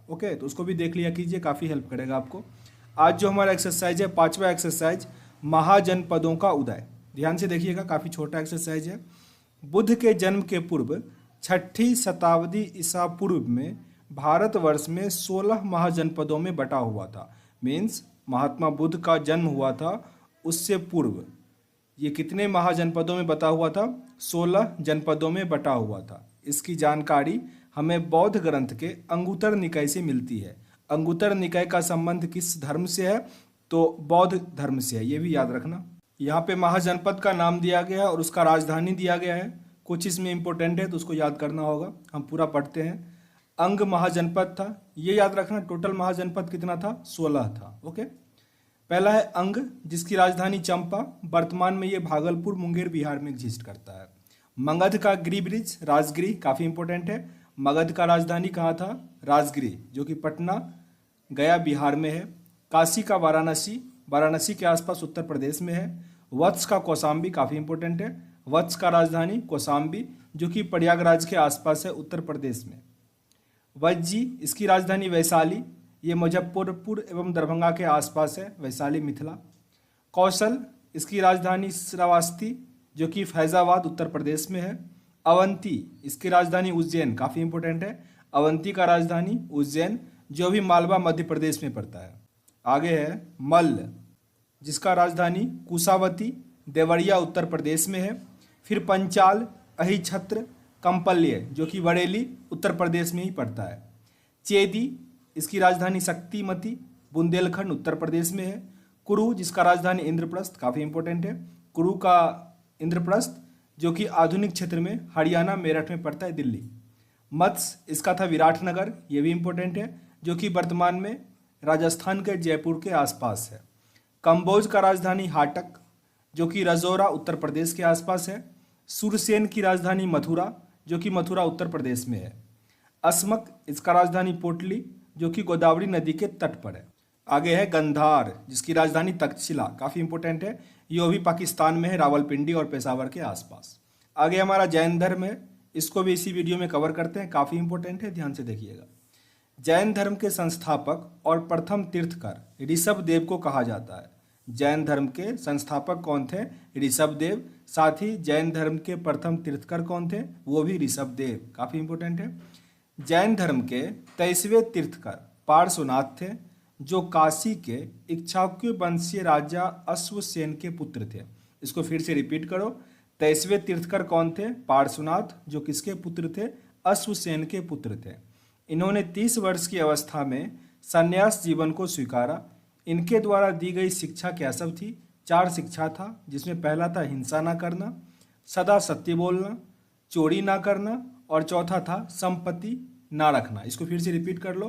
Okay, तो उसको भी देख लिया कीजिए, काफ़ी हेल्प करेगा आपको। आज जो हमारा एक्सरसाइज है, 5वां एक्सरसाइज, महाजनपदों का उदय। ध्यान से देखिएगा, काफ़ी छोटा एक्सरसाइज है। बुद्ध के जन्म के पूर्व 6ठी शताब्दी ईसा पूर्व में भारतवर्ष में 16 महाजनपदों में बटा हुआ था। मीन्स महात्मा बुद्ध का जन्म हुआ था उससे पूर्व ये कितने महाजनपदों में बटा हुआ था? 16 जनपदों में बटा हुआ था। इसकी जानकारी हमें बौद्ध ग्रंथ के अंगुत्तर निकाय से मिलती है। अंगुत्तर निकाय का संबंध किस धर्म से है? तो बौद्ध धर्म से है, ये भी याद रखना। यहाँ पे महाजनपद का नाम दिया गया है और उसका राजधानी दिया गया है। कुछ इसमें इंपॉर्टेंट है तो उसको याद करना होगा, हम पूरा पढ़ते हैं। अंग महाजनपद था, ये याद रखना। टोटल महाजनपद कितना था? 16 था। ओके, पहला है अंग, जिसकी राजधानी चंपा, वर्तमान में ये भागलपुर मुंगेर बिहार में एग्जिस्ट करता है। मगध का गिरि ब्रिज, राजगिरी, काफ़ी इंपॉर्टेंट है। मगध का राजधानी कहाँ था? राजगिरी, जो कि पटना गया बिहार में है। काशी का वाराणसी, वाराणसी के आसपास उत्तर प्रदेश में है। वत्स का कौशाम्बी, काफ़ी इंपॉर्टेंट है। वत्स का राजधानी कौशाम्बी, जो कि प्रयागराज के आसपास है उत्तर प्रदेश में। वज्जी, इसकी राजधानी वैशाली, ये मुजफ्फरपुर एवं दरभंगा के आसपास है, वैशाली मिथिला। कौशल, इसकी राजधानी श्रावस्ती, जो कि फैजाबाद उत्तर प्रदेश में है। अवंती, इसकी राजधानी उज्जैन, काफ़ी इंपॉर्टेंट है। अवंती का राजधानी उज्जैन, जो भी मालवा मध्य प्रदेश में पड़ता है। आगे है मल्ल, जिसका राजधानी कुशावती, देवरिया उत्तर प्रदेश में है। फिर पंचाल, अहिछत्र, कंपल्य, जो कि बरेली उत्तर प्रदेश में ही पड़ता है। चेदी, इसकी राजधानी शक्तिमती, बुंदेलखंड उत्तर प्रदेश में है। कुरु, जिसका राजधानी इंद्रप्रस्थ, काफ़ी इंपॉर्टेंट है। कुरु का इंद्रप्रस्थ, जो कि आधुनिक क्षेत्र में हरियाणा मेरठ में पड़ता है, दिल्ली। मत्स्य, इसका था विराटनगर, ये भी इंपॉर्टेंट है, जो कि वर्तमान में राजस्थान के जयपुर के आसपास है। कंबोज का राजधानी हाटक, जो कि रजौरा उत्तर प्रदेश के आसपास है। सुरसेन की राजधानी मथुरा, जो कि मथुरा उत्तर प्रदेश में है। अस्मक, इसका राजधानी पोटली, जो कि गोदावरी नदी के तट पर है। आगे है गंधार, जिसकी राजधानी तक्षशिला, काफ़ी इंपॉर्टेंट है, ये भी पाकिस्तान में है, रावलपिंडी और पेशावर के आसपास। आगे हमारा जैन धर्म है, इसको भी इसी वीडियो में कवर करते हैं, काफ़ी इंपॉर्टेंट है, ध्यान से देखिएगा। जैन धर्म के संस्थापक और प्रथम तीर्थकर ऋषभ देव को कहा जाता है। जैन धर्म के संस्थापक कौन थे? ऋषभ देव। साथ ही जैन धर्म के प्रथम तीर्थकर कौन थे? वो भी ऋषभ देव, काफ़ी इंपॉर्टेंट है। जैन धर्म के 23वें तीर्थकर पार्श्वनाथ थे, जो काशी के इक्ष्वाकु वंशीय राजा अश्वसेन के पुत्र थे। इसको फिर से रिपीट करो, 23वें तीर्थकर कौन थे? पार्श्वनाथ, जो किसके पुत्र थे? अश्वसेन के पुत्र थे। इन्होंने 30 वर्ष की अवस्था में संन्यास जीवन को स्वीकारा। इनके द्वारा दी गई शिक्षा क्या सब थी? 4 शिक्षा था, जिसमें पहला था हिंसा ना करना, सदा सत्य बोलना, चोरी ना करना, और चौथा था संपत्ति ना रखना। इसको फिर से रिपीट कर लो,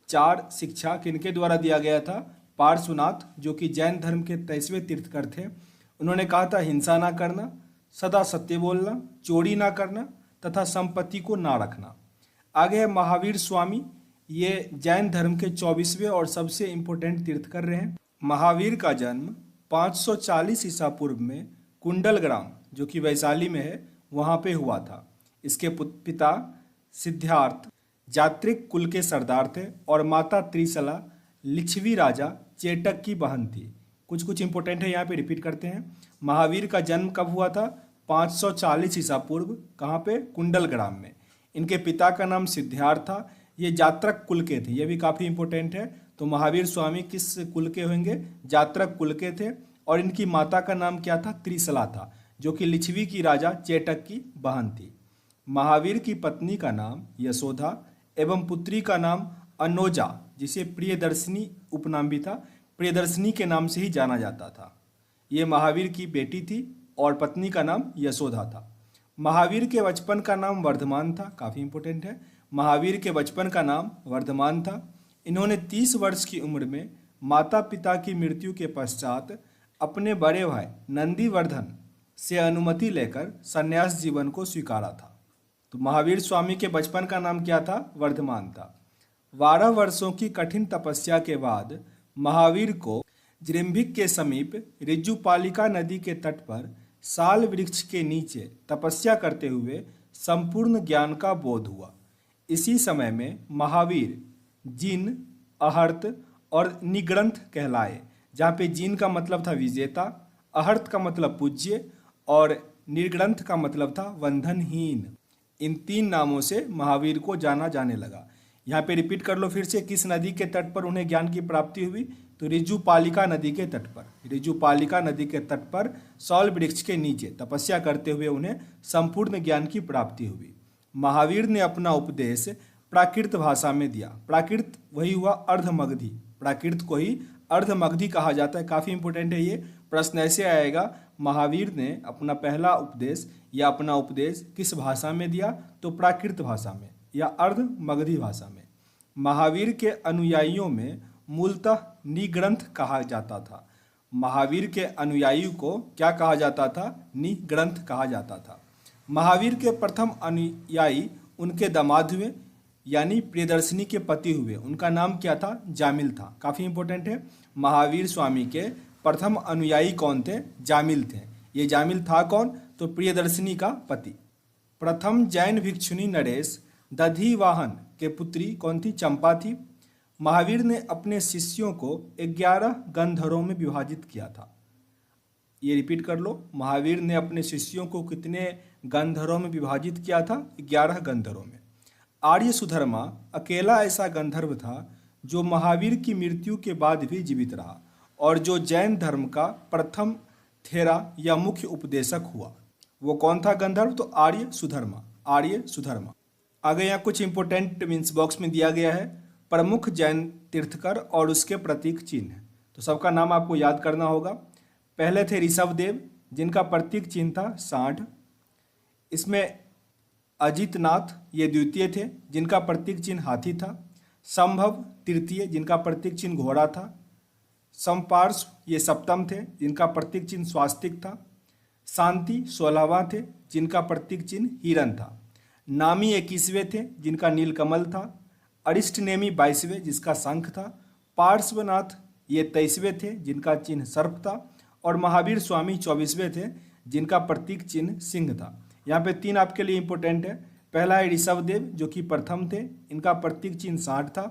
4 शिक्षा किनके द्वारा दिया गया था? पार्श्वनाथ, जो कि जैन धर्म के 23वें तीर्थकर थे। उन्होंने कहा था हिंसा ना करना, सदा सत्य बोलना, चोरी ना करना तथा संपत्ति को ना रखना। आगे है महावीर स्वामी, ये जैन धर्म के 24वें और सबसे इम्पोर्टेंट तीर्थकर रहे हैं। महावीर का जन्म 540 ईसा पूर्व में कुंडलग्राम, जो कि वैशाली में है, वहाँ पे हुआ था। इसके पिता सिद्धार्थ जात्रिक कुल के सरदार थे और माता त्रिशला लिच्छवी राजा चेटक की बहन थी। कुछ कुछ इंपॉर्टेंट है, यहाँ पे रिपीट करते हैं। महावीर का जन्म कब हुआ था? 540 ईसा पूर्व। कहाँ पे? कुंडलग्राम में। इनके पिता का नाम सिद्धार्थ था, ये जात्रक कुल के थे, ये भी काफ़ी इंपॉर्टेंट है। तो महावीर स्वामी किस कुल के होंगे? जात्रक कुल के थे। और इनकी माता का नाम क्या था? त्रिशला था, जो कि लिच्छवी की राजा चेटक की बहन थी। महावीर की पत्नी का नाम यशोधा एवं पुत्री का नाम अनोजा, जिसे प्रियदर्शिनी उपनाम भी था, प्रियदर्शिनी के नाम से ही जाना जाता था। ये महावीर की बेटी थी और पत्नी का नाम यशोधा था। महावीर के बचपन का नाम वर्धमान था, काफ़ी इंपॉर्टेंट है। महावीर के बचपन का नाम वर्धमान था। इन्होंने 30 वर्ष की उम्र में माता पिता की मृत्यु के पश्चात अपने बड़े भाई नंदीवर्धन से अनुमति लेकर संन्यास जीवन को स्वीकारा था। तो महावीर स्वामी के बचपन का नाम क्या था? वर्धमान था। 12 वर्षों की कठिन तपस्या के बाद महावीर को जृंभिक के समीप ऋजुपालिका नदी के तट पर साल वृक्ष के नीचे तपस्या करते हुए संपूर्ण ज्ञान का बोध हुआ। इसी समय में महावीर जिन, अहर्त और निग्रंथ कहलाए। जहाँ पे जिन का मतलब था विजेता, अहर्त का मतलब पूज्य और निर्ग्रंथ का मतलब था बंधनहीन। इन 3 नामों से महावीर को जाना जाने लगा। यहाँ पे रिपीट कर लो फिर से, किस नदी के तट पर उन्हें ज्ञान की प्राप्ति हुई? तो ऋजुपालिका नदी के तट पर। ऋजुपालिका नदी के तट पर सौल वृक्ष के नीचे तपस्या करते हुए उन्हें संपूर्ण ज्ञान की प्राप्ति हुई। महावीर ने अपना उपदेश प्राकृत भाषा में दिया। प्राकृत वही हुआ अर्धमगधी, प्राकृत को ही अर्धमगधी कहा जाता है। काफ़ी इंपॉर्टेंट है ये, प्रश्न ऐसे आएगा, महावीर ने अपना पहला उपदेश या अपना उपदेश किस भाषा में दिया? तो प्राकृत भाषा में या अर्धमगधी भाषा में। महावीर के अनुयायियों में मूलतः निग्रंथ कहा जाता था। महावीर के अनुयायी को क्या कहा जाता था? निग्रंथ कहा जाता था। महावीर के प्रथम अनुयायी उनके दामाद हुए, यानी प्रियदर्शिनी के पति हुए। उनका नाम क्या था? जामिल था। काफ़ी इंपॉर्टेंट है। महावीर स्वामी के प्रथम अनुयायी कौन थे? जामिल थे। ये जामिल था कौन? तो प्रियदर्शिनी का पति। प्रथम जैन भिक्षुनी नरेश दधिवाहन के पुत्री कौन थी? चंपा थी। महावीर ने अपने शिष्यों को 11 गंधरों में विभाजित किया था। ये रिपीट कर लो, महावीर ने अपने शिष्यों को कितने गंधरों में विभाजित किया था? 11 गंधरों में। आर्य सुधर्मा अकेला ऐसा गंधर्व था जो महावीर की मृत्यु के बाद भी जीवित रहा और जो जैन धर्म का प्रथम थेरा या मुख्य उपदेशक हुआ। वो कौन था गंधर्व? तो आर्य सुधर्मा। आर्य सुधर्मा। आगे यहाँ कुछ इंपोर्टेंट मीन्स बॉक्स में दिया गया है, प्रमुख जैन तीर्थकर और उसके प्रतीक चिन्ह। तो सबका नाम आपको याद करना होगा। पहले थे ऋषभदेव, जिनका प्रतीक चिन्ह था सांड। इसमें अजितनाथ ये द्वितीय थे, जिनका प्रतीक चिन्ह हाथी था। संभव तृतीय, जिनका प्रतीक चिन्ह घोड़ा था। संपार्श्व ये सप्तम थे, जिनका प्रतीक चिन्ह स्वास्तिक था। शांति 16वां थे, जिनका प्रतीक चिन्ह हिरन था। नामी 21वें थे, जिनका नीलकमल था। अरिष्टनेमी 22वें, जिसका शंख था। पार्श्वनाथ ये 23वें थे, जिनका चिन्ह सर्प था। और महावीर स्वामी 24वें थे, जिनका प्रतीक चिन्ह सिंह था। यहाँ पे 3 आपके लिए इंपॉर्टेंट है। पहला है ऋषभदेव, जो कि प्रथम थे, इनका प्रतीक चिन्ह सांड था।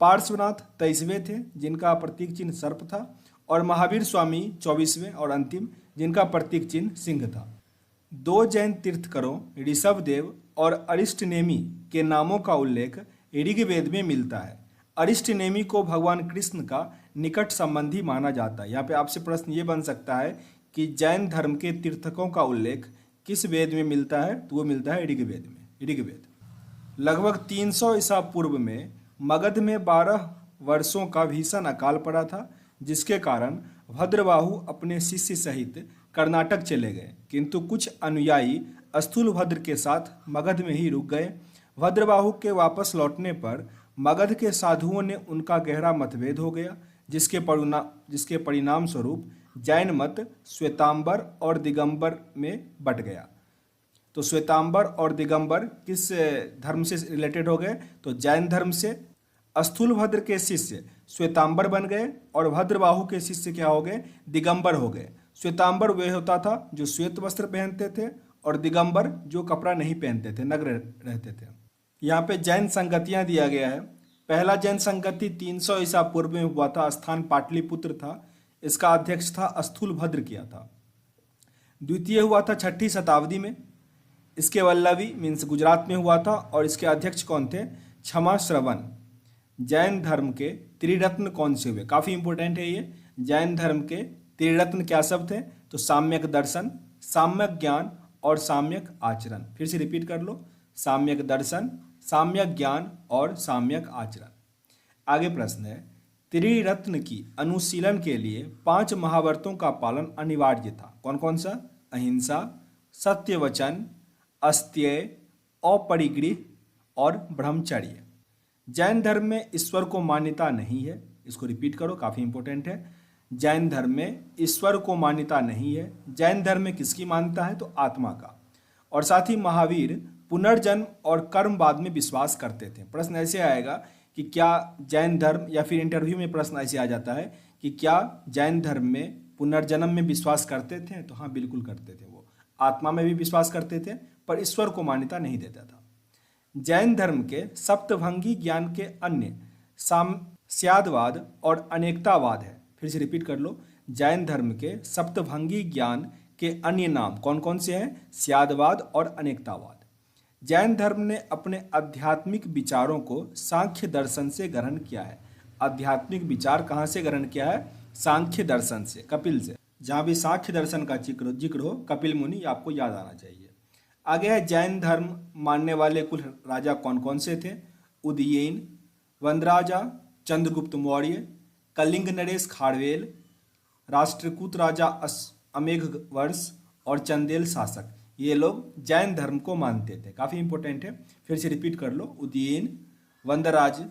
पार्श्वनाथ 23वें थे, जिनका प्रतीक चिन्ह सर्प था। और महावीर स्वामी 24वें और अंतिम, जिनका प्रतीक चिन्ह सिंह था। 2 जैन तीर्थकरों ऋषभदेव और अरिष्टनेमी के नामों का उल्लेख ऋग्वेद में मिलता है। अरिष्टनेमी को भगवान कृष्ण का निकट संबंधी माना जाता है। यहाँ पे आपसे प्रश्न ये बन सकता है कि जैन धर्म के तीर्थकों का उल्लेख किस वेद में मिलता है? तो वो मिलता है ऋग्वेद में। ऋग्वेद। लगभग 300 ईसा पूर्व में मगध में 12 वर्षों का भीषण अकाल पड़ा था, जिसके कारण भद्रबाहु अपने शिष्य सहित कर्नाटक चले गए, किंतु कुछ अनुयायी स्थूलभद्र के साथ मगध में ही रुक गए। भद्रबाहु के वापस लौटने पर मगध के साधुओं ने उनका गहरा मतभेद हो गया, जिसके परिणाम स्वरूप जैन मत श्वेतांबर और दिगंबर में बट गया। तो श्वेतांबर और दिगंबर किस धर्म से रिलेटेड हो गए? तो जैन धर्म से। स्थूलभद्र के शिष्य श्वेतांबर बन गए और भद्रबाहु के शिष्य क्या हो गए? दिगंबर हो गए। श्वेतांबर वे होता था जो श्वेत वस्त्र पहनते थे और दिगंबर जो कपड़ा नहीं पहनते थे, नग्न रहते थे। यहाँ पे जैन संगतियाँ दिया गया है। पहला जैन संगति 300 ईसा पूर्व में हुआ था, स्थान पाटलिपुत्र था। इसका अध्यक्ष था स्थूलभद्र किया था। द्वितीय हुआ था 6ठी शताब्दी में, इसके वल्लभी मीन्स गुजरात में हुआ था और इसके अध्यक्ष कौन थे? क्षमा श्रवण। जैन धर्म के त्रिरत्न कौन से हुए? काफ़ी इंपॉर्टेंट है ये। जैन धर्म के त्रिरत्न क्या सब थे? तो साम्यक दर्शन, साम्यक ज्ञान और साम्यक आचरण। फिर से रिपीट कर लो, साम्यक दर्शन, साम्यक ज्ञान और साम्यक आचरण। आगे प्रश्न है, त्रिरत्न की अनुशीलन के लिए 5 महाव्रतों का पालन अनिवार्य था। कौन कौन सा? अहिंसा, सत्यवचन, अस्त्यय, अपरिग्रह और ब्रह्मचर्य। जैन धर्म में ईश्वर को मान्यता नहीं है। इसको रिपीट करो, काफ़ी इंपॉर्टेंट है। जैन धर्म में ईश्वर को मान्यता नहीं है। जैन धर्म में किसकी मान्यता है? तो आत्मा का। और साथ ही महावीर पुनर्जन्म और कर्मवाद में विश्वास करते थे। प्रश्न ऐसे आएगा कि क्या जैन धर्म, या फिर इंटरव्यू में प्रश्न ऐसे आ जाता है कि क्या जैन धर्म में पुनर्जन्म में विश्वास करते थे? तो हाँ, बिल्कुल करते थे। वो आत्मा में भी विश्वास करते थे, पर ईश्वर को मान्यता नहीं देता था। जैन धर्म के सप्तभंगी ज्ञान के अन्य साम्यवाद और अनेकतावाद है। फिर से रिपीट कर लो, जैन धर्म के सप्तभंगी ज्ञान के अन्य नाम कौन कौन से हैं? स्यादवाद और अनेकतावाद। जैन धर्म ने अपने आध्यात्मिक विचारों को सांख्य दर्शन से ग्रहण किया है। आध्यात्मिक विचार कहाँ से ग्रहण किया है? सांख्य दर्शन से, कपिल से। जहाँ भी सांख्य दर्शन का जिक्र हो, कपिल मुनि आपको याद आना चाहिए। आगे है, जैन धर्म मानने वाले कुल राजा कौन कौन से थे? उदयन, वनराजा, चंद्रगुप्त मौर्य, कलिंग नरेश खारवेल, राष्ट्रकूट राजा अमेघवर्ष और चंदेल शासक। ये लोग जैन धर्म को मानते थे। काफी इंपॉर्टेंट है, फिर से रिपीट कर लो, उदयन, वंदराज,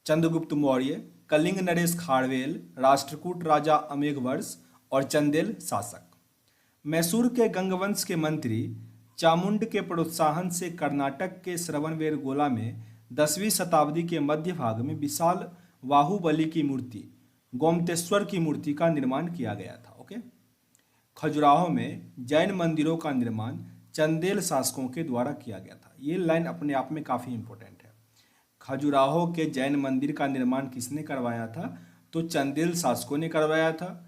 चंद्रगुप्त मौर्य, कलिंग नरेश खारवेल, राष्ट्रकूट राजा अमेघवर्ष और चंदेल शासक। मैसूर के गंगवंश के मंत्री चामुंड के प्रोत्साहन से कर्नाटक के श्रवणबेलगोला में 10वीं शताब्दी के मध्य भाग में विशाल बाहुबली की मूर्ति, गोमतेश्वर की मूर्ति का निर्माण किया गया था। ओके, खजुराहो में जैन मंदिरों का निर्माण चंदेल शासकों के द्वारा किया गया था। ये लाइन अपने आप में काफी इंपॉर्टेंट है। खजुराहो के जैन मंदिर का निर्माण किसने करवाया था? तो चंदेल शासकों ने करवाया था।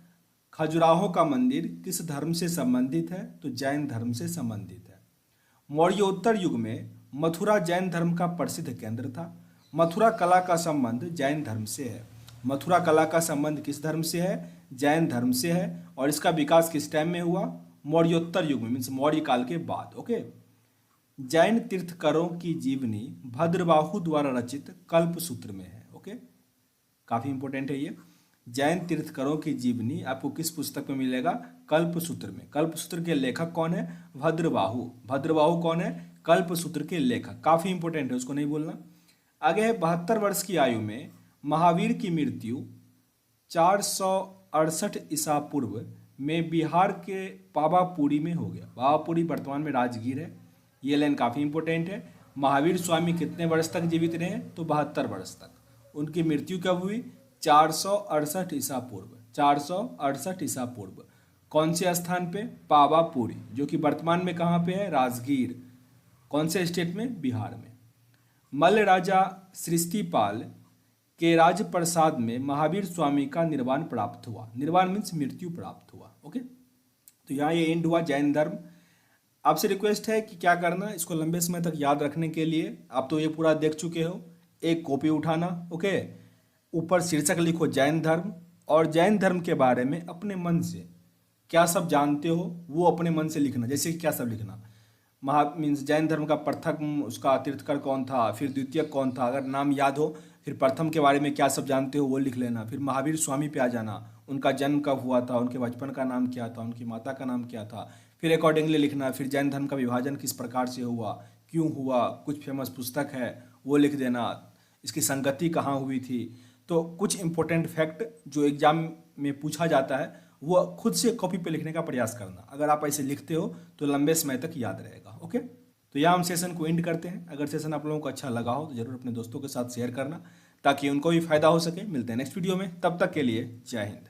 खजुराहो का मंदिर किस धर्म से संबंधित है? तो जैन धर्म से संबंधित है। मौर्योत्तर युग में मथुरा जैन धर्म का प्रसिद्ध केंद्र था। मथुरा कला का संबंध जैन धर्म से है। मथुरा कला का संबंध किस धर्म से है? जैन धर्म से है। और इसका विकास किस टाइम में हुआ? मौर्योत्तर युग में, मीन्स मौर्य काल के बाद। ओके, जैन तीर्थकरों की जीवनी भद्रबाहु द्वारा रचित कल्पसूत्र में है। ओके, काफी इंपॉर्टेंट है ये। जैन तीर्थकरों की जीवनी आपको किस पुस्तक में मिलेगा? कल्पसूत्र में। कल्पसूत्र के लेखक कौन है? भद्रबाहु। भद्रबाहु कौन है? कल्पसूत्र के लेखक। काफी इंपॉर्टेंट है, उसको नहीं भूलना। आगे है, 72 वर्ष की आयु में महावीर की मृत्यु 468 ईसा पूर्व में बिहार के पावापुरी में हो गया। पावापुरी वर्तमान में राजगीर है। ये लाइन काफी इंपॉर्टेंट है। महावीर स्वामी कितने वर्ष तक जीवित रहे? तो 72 वर्ष तक। उनकी मृत्यु कब हुई? 468 ईसा पूर्व। 468 ईसा पूर्व। कौन से स्थान पे? पावापुरी, जो कि वर्तमान में कहाँ पे है? राजगीर। कौन से स्टेट में? बिहार में। मल्ल राजा सृष्टिपाल के राजप्रसाद में महावीर स्वामी का निर्वाण प्राप्त हुआ। निर्वाण मीन्स मृत्यु प्राप्त हुआ। ओके, तो यहाँ ये एंड हुआ जैन धर्म। आपसे रिक्वेस्ट है कि क्या करना, इसको लंबे समय तक याद रखने के लिए, आप तो ये पूरा देख चुके हो, एक कॉपी उठाना। ओके, ऊपर शीर्षक लिखो जैन धर्म, और जैन धर्म के बारे में अपने मन से क्या सब जानते हो वो अपने मन से लिखना। जैसे कि क्या सब लिखना, मीन्स जैन धर्म का प्रथम उसका तीर्थकर कौन था, फिर द्वितीय कौन था, अगर नाम याद हो, फिर प्रथम के बारे में क्या सब जानते हो वो लिख लेना। फिर महावीर स्वामी पे आ जाना, उनका जन्म कब हुआ था, उनके बचपन का नाम क्या था, उनकी माता का नाम क्या था, फिर अकॉर्डिंगली लिखना। फिर जैन धर्म का विभाजन किस प्रकार से हुआ, क्यों हुआ, कुछ फेमस पुस्तक है वो लिख देना, इसकी संगति कहाँ हुई थी। तो कुछ इंपॉर्टेंट फैक्ट जो एग्जाम में पूछा जाता है वो खुद से कॉपी पे लिखने का प्रयास करना। अगर आप ऐसे लिखते हो तो लंबे समय तक याद रहेगा। ओके, तो यहाँ हम सेशन को एंड करते हैं। अगर सेशन आप लोगों को अच्छा लगा हो तो जरूर अपने दोस्तों के साथ शेयर करना ताकि उनको भी फायदा हो सके। मिलते हैं नेक्स्ट वीडियो में, तब तक के लिए जय हिंद।